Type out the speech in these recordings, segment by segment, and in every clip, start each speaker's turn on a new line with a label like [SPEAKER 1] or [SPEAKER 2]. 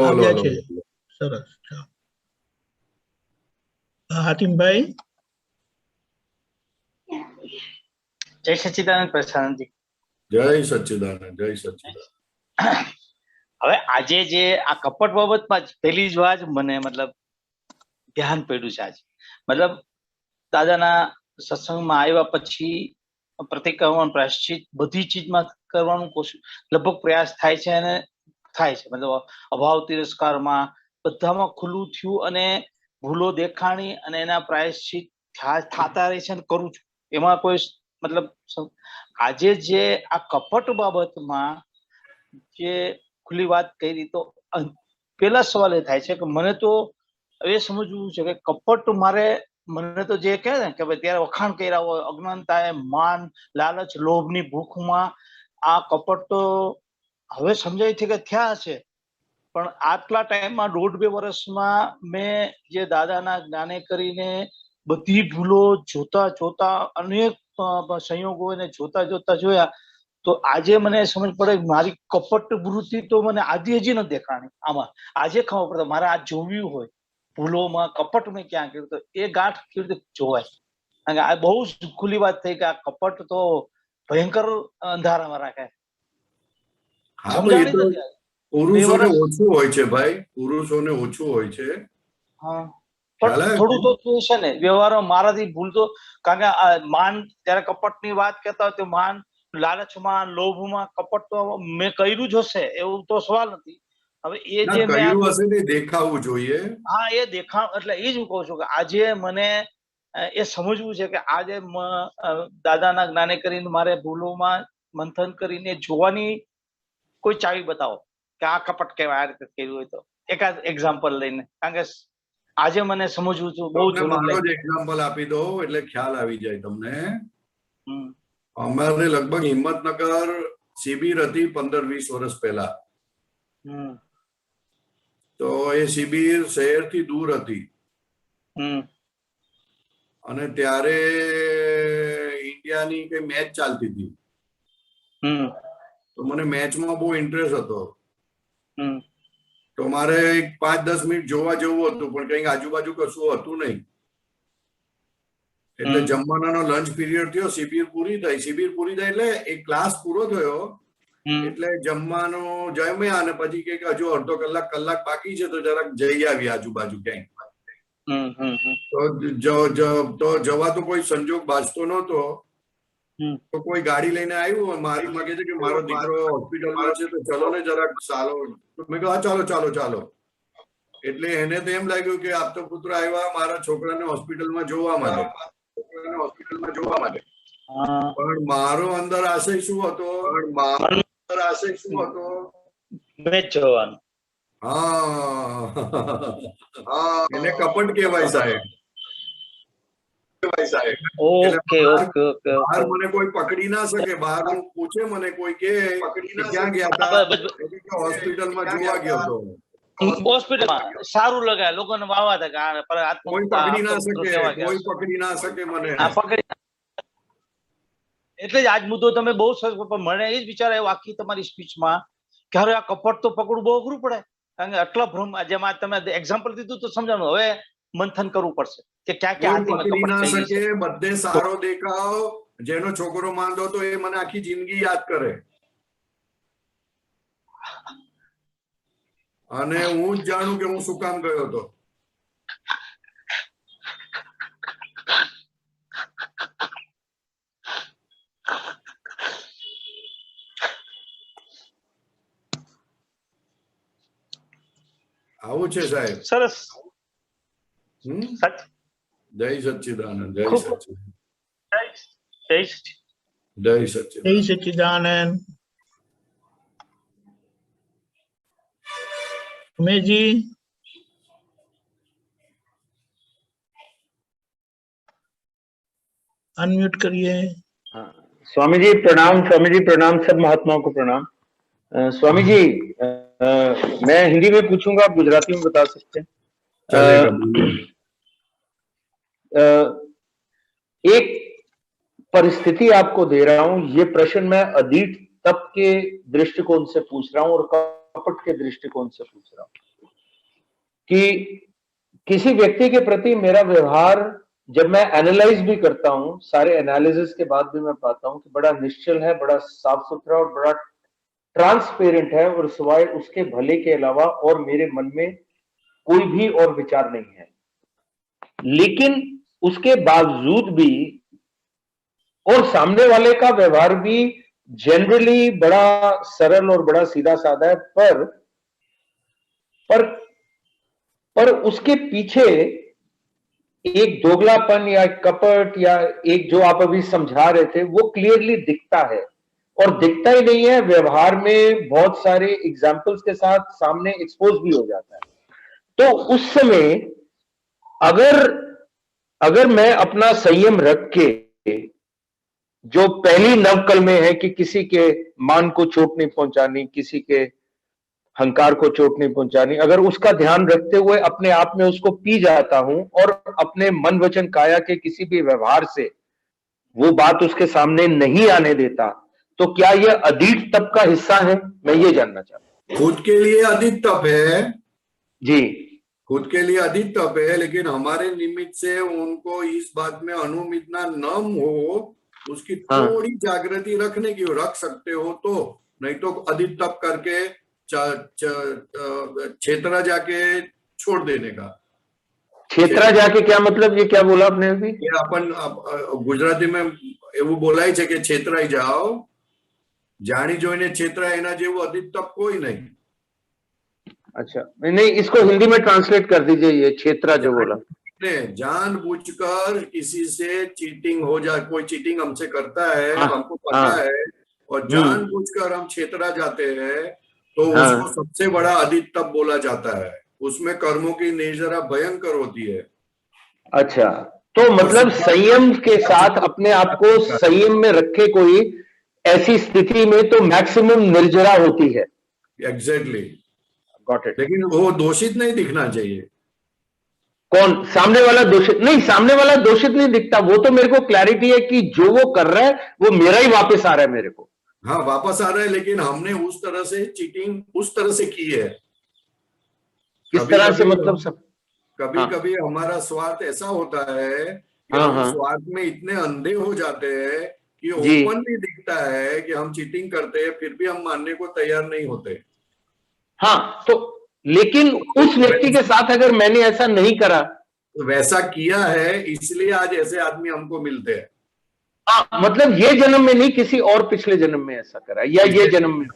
[SPEAKER 1] આવ્યા છે. સરસ. હાતિમભાઈ.
[SPEAKER 2] જય સચ્ચિદાનંદ પ્રશાંતજી.
[SPEAKER 3] જય સચ્ચિદાનંદ, જય સચ્ચિદાનંદ.
[SPEAKER 2] હવે આજે જે આ કપટ બાબતમાં પહેલી જ વાત મને મતલબ ધ્યાન પડ્યું છે આજે, મતલબ દાદાના સત્સંગમાં આવ્યા પછી પ્રતિક્રમણ પ્રાયશ્ચિત બધી ચીજમાં કરવાનું લગભગ પ્રયાસ થાય છે અને થાય છે, મતલબ અભાવ તિરસ્કારમાં બધામાં ખુલ્લું થયું અને ભૂલો દેખાણી અને એના પ્રાયશ્ચિત થતા રહે છે અને કરું છું, એમાં કોઈ મતલબ આજે જે આ કપટ બાબતમાં જે ખુલ્લી વાત કરી તો પેલા સવાલ એ થાય છે કે મને તો એ સમજવું છે કે કપટ મને તો જે કહે ને કે ભાઈ ત્યારે વખાણ કર્યા હોય અજ્ઞાનતાએ માન લાલચ લોભની ભૂખમાં આ કપટ તો હવે સમજાય છે કે થયા છે, પણ આટલા ટાઈમમાં 1.5-2 વર્ષમાં મેં જે દાદાના જ્ઞાને કરીને બધી ભૂલો જોતા અનેક સંયોગોને જોતા જોયા તો આજે મને સમજ પડે મારી કપટ વૃત્તિ તો મને આજે હજી નથી દેખાણી. આમાં આજે ખબર પડે મારે આ જોવ્યું હોય ભૂલોમાં કપટ મેં ક્યાં કર્યું તો એ ગાંઠ કેવી રીતે જોવાય, કારણ કે આ બહુ જ ખુલ્લી વાત થઈ કે આ કપટ તો ભયંકર અંધારામાં રાખે.
[SPEAKER 3] પુરુષોને ઓછું હોય છે ભાઈ, પુરુષોને ઓછું હોય છે.
[SPEAKER 2] હા, પણ થોડું તો છે ને વ્યવહારમાં મારાથી ભૂલ તો, કારણ કે માન ત્યારે કપટની વાત કરતા હોય તો માન લાલચમાં લોભમાં કપટ તો મેં કર્યું જ હશે એવું તો સવાલ નથી. હવે એ જે
[SPEAKER 3] કર્યું હશે ને દેખાવું જોઈએ.
[SPEAKER 2] હા, એ દેખાવ એટલે એ જ હું કહું છું કે આજે મને એ સમજવું છે કે આજે દાદાના જ્ઞાને કરીને મારે ભૂલોમાં મંથન કરીને જોવાની કોઈ ચાવી બતાવો કે આ કપટ કેવાય, આ રીતે કર્યું હોય તો એકાદ એક્ઝામ્પલ લઈને, કારણ કે આજે મને સમજવું છું બહુ જ
[SPEAKER 3] એક્ઝામ્પલ આપી દો એટલે ખ્યાલ આવી જાય તમને. અમારે લગભગ હિંમતનગર શિબિર હતી 15-20 વર્ષ પહેલા. તો એ શિબિર શહેરથી દૂર હતી અને ત્યારે ઇન્ડિયાની કઈ મેચ ચાલતી હતી તો મને મેચમાં બહુ ઇન્ટરેસ્ટ હતો. તો મારે 5-10 મિનિટ જોવા જવું હતું પણ કઈક આજુબાજુ કશું હતું નહીં, એટલે જમવાનાનો લંચ પીરિયડ થયો, શિબિર પૂરી થઈ એટલે એક ક્લાસ પૂરો થયો એટલે જમવાનું જમ્યા અને પછી કે હજુ અડધો કલાક બાકી છે તો જરાક જઈ આવી આજુબાજુ ક્યાંક. તો જવા તો કોઈ સંજોગ બાજતો નહોતો, તો કોઈ ગાડી લઈને આવ્યું મારી માગે છે કે મારો દીકરો હોસ્પિટલમાં છે તો ચલો ને જરાક ચાલો. મેં કહ્યું ચાલો. એટલે એને તો એમ લાગ્યું કે આપ તો પુત્ર આવ્યા મારા છોકરાને હોસ્પિટલમાં જોવા માટે. પણ મારો અંદર આશય શું હતો?
[SPEAKER 2] મેચ જોવાનું.
[SPEAKER 3] હા, એને કપટ કહેવાય સાહેબ. બહાર મને કોઈ પકડી ના શકે, બહાર પૂછે મને કોઈ કે ક્યાં ગયા હતા, હોસ્પિટલમાં જોવા ગયો હતો.
[SPEAKER 2] હોસ્પિટલમાં સારું લગાય લોકોને વાવા હતા,
[SPEAKER 3] કોઈ પકડી ના શકે મને.
[SPEAKER 2] એટલે જ આજ મુદ્દો તમે બહુ સરસ, મને એ જ વિચાર આવ્યો આખી તમારી સ્પીચમાં કે હવે આ કપટ તો પકડવું બહુ અઘરું પડે, કારણ કે આટલા ભ્રમ જેમાં તમે એક્ઝામ્પલ દીધું તો સમજાણું. હવે મંથન કરવું પડશે કે ક્યાં
[SPEAKER 3] પકડી ના શકે, બધે સારો દેખાવ, જેનો છોકરો માંદો તો એ મને આખી જિંદગી યાદ કરે અને હું જ જાણું કે હું શું કામ ગયો હતો. આવું છે સાહેબ.
[SPEAKER 2] સરસ.
[SPEAKER 3] જય સચ્ચિદાનંદ.
[SPEAKER 1] જય સચ્ચિદાનંદ. ઉમેશજી अनम्यूट करिए.
[SPEAKER 4] स्वामी जी प्रणाम. स्वामी जी प्रणाम. सब महात्माओं को प्रणाम. स्वामी जी मैं हिंदी में पूछूंगा, आप गुजराती में बता सकते हैं? एक परिस्थिति आपको दे रहा हूं, ये प्रश्न मैं अधीट तप के दृष्टिकोण से पूछ रहा हूं और कपट के दृष्टिकोण से पूछ रहा हूं. कि किसी व्यक्ति के प्रति मेरा व्यवहार जब मैं एनालाइज भी करता हूं, सारे एनालिसिस के बाद भी मैं पाता हूं कि बड़ा निश्चल है, बड़ा साफ सुथरा और बड़ा ट्रांसपेरेंट है, और सिवाय उसके भले के अलावा और मेरे मन में कोई भी और विचार नहीं है। लेकिन उसके बावजूद भी, और सामने वाले का व्यवहार भी जनरली बड़ा सरल और बड़ा सीधा साधा है, पर उसके पीछे एक दोगलापन या कपट या एक जो आप अभी समझा रहे थे वो क्लियरली दिखता है। और दिखता ही नहीं है, व्यवहार में बहुत सारे एग्जाम्पल्स के साथ सामने एक्सपोज भी हो जाता है। तो उस समय अगर मैं अपना संयम रख के, जो पहली नवकल में है कि किसी के मान को चोट नहीं पहुंचानी, किसी के अहंकार को चोट नहीं पहुंचानी, अगर उसका ध्यान रखते हुए अपने आप में उसको पी जाता हूं और अपने मन वचन काया के किसी भी व्यवहार से वो बात उसके सामने नहीं आने देता, तो क्या यह अधीट तप का हिस्सा है? मैं ये जानना चाहता हूं।
[SPEAKER 3] खुद के लिए अधीट तप है
[SPEAKER 4] जी,
[SPEAKER 3] खुद के लिए अधिक तप है, लेकिन हमारे निमित्त से उनको इस बात में अनुमित ना नम हो, उसकी थोड़ी जागृति रखने की रख सकते हो तो, नहीं तो अधिक तप करके क्षेत्रा जाके छोड़ देने का।
[SPEAKER 4] क्षेत्रा जाके क्या मतलब, ये क्या बोला आपने अभी?
[SPEAKER 3] ये अपन गुजराती में એવું બોલાય છે કે છેતરાઈ જાઓ, જાણી જોઈને છેતરાય એના જેવું अधिक तप कोई नहीं।
[SPEAKER 4] अच्छा, नहीं, इसको हिंदी में ट्रांसलेट कर दीजिए, ये क्षेत्रा जो बोला।
[SPEAKER 3] जानबूझकर किसी से चीटिंग हो जाए, कोई चीटिंग हमसे करता है, हमको पता है, और जानबूझकर हम क्षेत्रा जाते हैं, तो उसको सबसे बड़ा अधिक तप बोला जाता है। उसमें कर्मों की निर्जरा भयंकर होती है।
[SPEAKER 4] अच्छा, तो मतलब संयम के साथ अपने आप को संयम में रखे कोई ऐसी स्थिति में तो मैक्सिमम निर्जरा होती है।
[SPEAKER 3] Exactly,
[SPEAKER 4] got it.
[SPEAKER 3] लेकिन वो दोषित नहीं दिखना चाहिए।
[SPEAKER 4] कौन? सामने वाला दोषित नहीं, सामने वाला दोषित नहीं दिखता, वो तो मेरे को क्लैरिटी है कि जो वो कर रहा है वो मेरा ही वापस आ रहा है मेरे को।
[SPEAKER 3] हाँ, वापस आ रहा है, लेकिन हमने उस तरह से चीटिंग उस तरह से की है।
[SPEAKER 4] किस तरह से मतलब सब?
[SPEAKER 3] कभी कभी हमारा स्वार्थ ऐसा होता है कि हम स्वार्थ में इतने अंधे हो जाते हैं कि ओपनली दिखता है कि हम चीटिंग करते हैं, फिर भी हम मानने को तैयार नहीं होते।
[SPEAKER 4] हाँ, तो लेकिन उस व्यक्ति के साथ अगर मैंने ऐसा नहीं करा,
[SPEAKER 3] तो वैसा किया है, इसलिए आज ऐसे आदमी हमको मिलते हैं।
[SPEAKER 4] हाँ, मतलब ये जन्म में नहीं, किसी और पिछले जन्म में ऐसा करा, या ये जन्म में,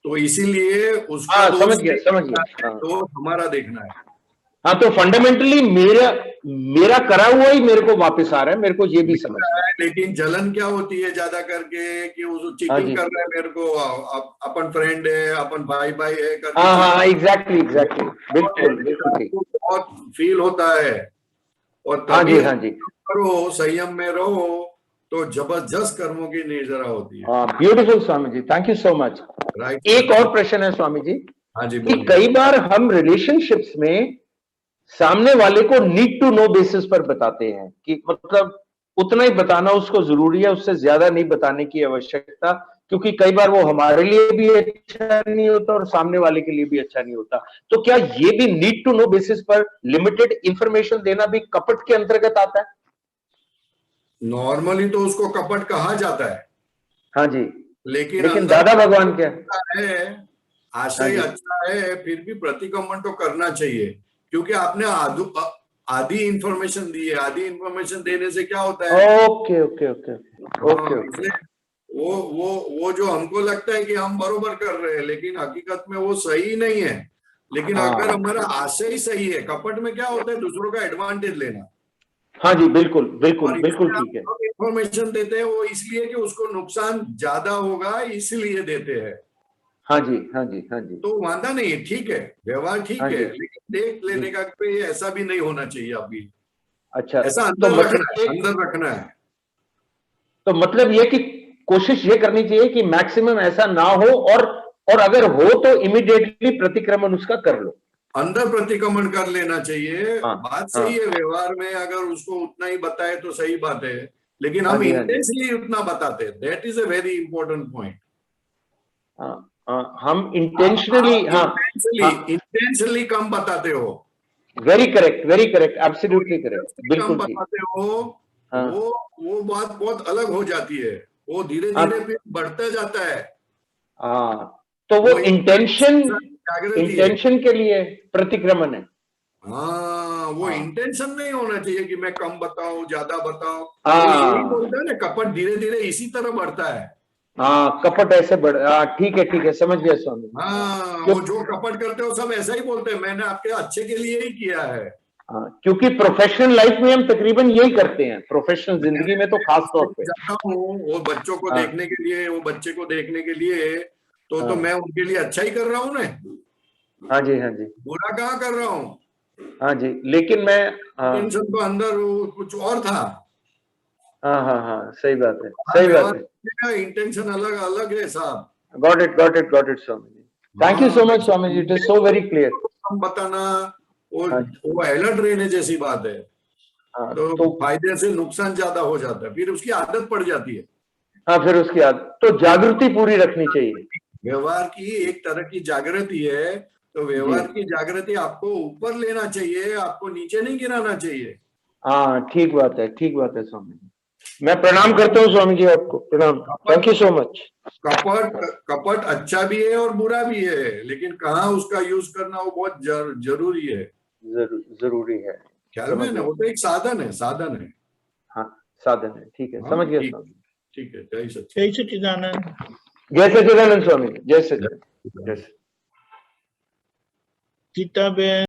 [SPEAKER 4] तो
[SPEAKER 3] इसीलिए उसका
[SPEAKER 4] समझ गया।
[SPEAKER 3] तो हमारा देखना है।
[SPEAKER 4] हाँ, तो फंडामेंटली मेरा करा हुआ ही मेरे को वापस आ रहा है, मेरे को ये भी समझ है।
[SPEAKER 3] लेकिन जलन क्या होती है ज्यादा करके कि वो चीटिंग कर रहा है मेरे को, अपन फ्रेंड है, अपन भाई है करके।
[SPEAKER 4] हाँ, एग्जैक्टली, बिल्कुल
[SPEAKER 3] बहुत फील होता है। और तभी करो, संयम में रहो, तो जबरदस्त कर्मों की निर्जरा होती है।
[SPEAKER 4] Beautiful Swami ji, thank you so much. एक और प्रश्न है स्वामी जी।
[SPEAKER 3] हाँ जी,
[SPEAKER 4] कि कई बार हम रिलेशनशिप्स में सामने वाले को नीड टू नो बेसिस पर बताते हैं कि मतलब उतना ही बताना उसको जरूरी है, उससे ज्यादा नहीं बताने की आवश्यकता, क्योंकि कई बार वो हमारे लिए भी अच्छा नहीं होता और सामने वाले के लिए भी अच्छा नहीं होता। तो क्या ये भी नीड टू नो बेसिस पर लिमिटेड इंफॉर्मेशन देना भी कपट के अंतर्गत आता है?
[SPEAKER 3] नॉर्मली तो उसको कपट कहा जाता है।
[SPEAKER 4] हाँ जी,
[SPEAKER 3] लेकिन
[SPEAKER 4] दादा भगवान क्या
[SPEAKER 3] है, आशय अच्छा है, फिर भी प्रतिक्रमण तो करना चाहिए, क्योंकि आपने आधी इंफॉर्मेशन दी है। आधी इंफॉर्मेशन देने से क्या होता है,
[SPEAKER 4] ओके।
[SPEAKER 3] वो जो हमको लगता है कि हम बरोबर कर रहे हैं, लेकिन हकीकत में वो सही नहीं है। लेकिन अगर हमारा आशय सही है, कपट में क्या होता है, दूसरों का एडवांटेज लेना।
[SPEAKER 4] हाँ जी, बिल्कुल ठीक है।
[SPEAKER 3] इंफॉर्मेशन देते हैं वो इसलिए कि उसको नुकसान ज्यादा होगा, इसलिए देते हैं।
[SPEAKER 4] हाँ जी।
[SPEAKER 3] तो वादा नहीं है, ठीक है, व्यवहार ठीक है, लेकिन देख लेने का कोई ऐसा भी नहीं होना चाहिए अभी।
[SPEAKER 4] अच्छा,
[SPEAKER 3] ऐसा अंदर रखना है।
[SPEAKER 4] तो मतलब ये कि कोशिश ये करनी चाहिए कि मैक्सिमम ऐसा ना हो, और अगर हो तो इमीडिएटली प्रतिक्रमण उसका कर लो,
[SPEAKER 3] अंदर प्रतिक्रमण कर लेना चाहिए। बात सही है, व्यवहार में अगर उसको उतना ही बताए तो सही बात है, लेकिन हम इंटेंशनली उतना बताते हैं। That is a very important point.
[SPEAKER 4] हम इंटेंशनली
[SPEAKER 3] इंटेंशनली कम बताते हो।
[SPEAKER 4] वेरी करेक्ट, एब्सोल्युटली करेक्ट,
[SPEAKER 3] कम
[SPEAKER 4] बिल्कुल ठीक।
[SPEAKER 3] बताते हो,
[SPEAKER 4] हाँ।
[SPEAKER 3] वो बात बहुत अलग हो जाती है, वो धीरे
[SPEAKER 4] हाँ।
[SPEAKER 3] धीरे फिर बढ़ता जाता है।
[SPEAKER 4] हाँ, तो वो
[SPEAKER 3] जागृति है।
[SPEAKER 4] इंटेंशन के लिए प्रतिक्रमण है।
[SPEAKER 3] हाँ, वो
[SPEAKER 4] हाँ।
[SPEAKER 3] इंटेंशन नहीं होना चाहिए कि मैं कम बताऊं ज्यादा बताऊं।
[SPEAKER 4] हाँ।
[SPEAKER 3] वो यही बोलता है ना, कपट धीरे धीरे इसी तरह बढ़ता है।
[SPEAKER 4] हाँ, कपट ऐसे बढ़, हाँ ठीक है, समझ गया स्वामी जी।
[SPEAKER 3] हाँ,
[SPEAKER 4] क्यों-
[SPEAKER 3] वो जो कपट करते हो सब ऐसा ही बोलते हैं, मैंने आपके अच्छे के लिए ही किया है।
[SPEAKER 4] हाँ, क्योंकि प्रोफेशनल लाइफ में हम तकरीबन यही करते हैं, प्रोफेशनल जिंदगी में तो खास तौर पे।
[SPEAKER 3] जाता हूँ वो बच्चों को
[SPEAKER 4] हाँ।
[SPEAKER 3] देखने के लिए, वो बच्चे को देखने के लिए, तो
[SPEAKER 4] हाँ।
[SPEAKER 3] मैं उनके लिए अच्छा ही कर रहा हूँ ना,
[SPEAKER 4] हाँ जी, हाँ जी,
[SPEAKER 3] बुरा कहाँ कर रहा हूँ।
[SPEAKER 4] हाँ जी, लेकिन मैं, हाँ
[SPEAKER 3] टेंशन तो अंदर वो कुछ और था।
[SPEAKER 4] हाँ हाँ हाँ, सही बात है।
[SPEAKER 3] इंटेंशन अलग अलग है साहब।
[SPEAKER 4] Got it Swami ji. Thank you so much Swami ji, it is so very clear.
[SPEAKER 3] हम बताना,
[SPEAKER 4] हाँ।
[SPEAKER 3] वो अलर्ट रहने जैसी बात है।
[SPEAKER 4] हाँ,
[SPEAKER 3] तो फायदे से नुकसान ज्यादा हो जाता है, फिर उसकी आदत पड़ जाती है।
[SPEAKER 4] हाँ, फिर उसकी आदत तो जागृति पूरी रखनी चाहिए।
[SPEAKER 3] व्यवहार की एक तरह की जागृति है, तो व्यवहार की जागृति आपको ऊपर लेना चाहिए, आपको नीचे नहीं गिराना चाहिए।
[SPEAKER 4] हाँ, ठीक बात है स्वामी जी। मैं प्रणाम करता हूँ स्वामी जी, आपको प्रणाम, थैंक यू सो मच।
[SPEAKER 3] कपट अच्छा भी है और बुरा भी है, लेकिन कहाँ उसका यूज करना वो बहुत जरूरी है।
[SPEAKER 4] जरूरी है,
[SPEAKER 3] ख्याल में ना, वो तो एक साधन है।
[SPEAKER 4] हाँ, साधन है, ठीक है,
[SPEAKER 3] हाँ,
[SPEAKER 4] समझ गया स्वामी।
[SPEAKER 3] ठीक है, जय सच्चिदानंद।
[SPEAKER 1] जय सच्चिदानंद।
[SPEAKER 4] जय सच्चिदानंद स्वामी जी, जय सच्चिदानंद, जय सच्चिदानंद।
[SPEAKER 1] गीता बेन।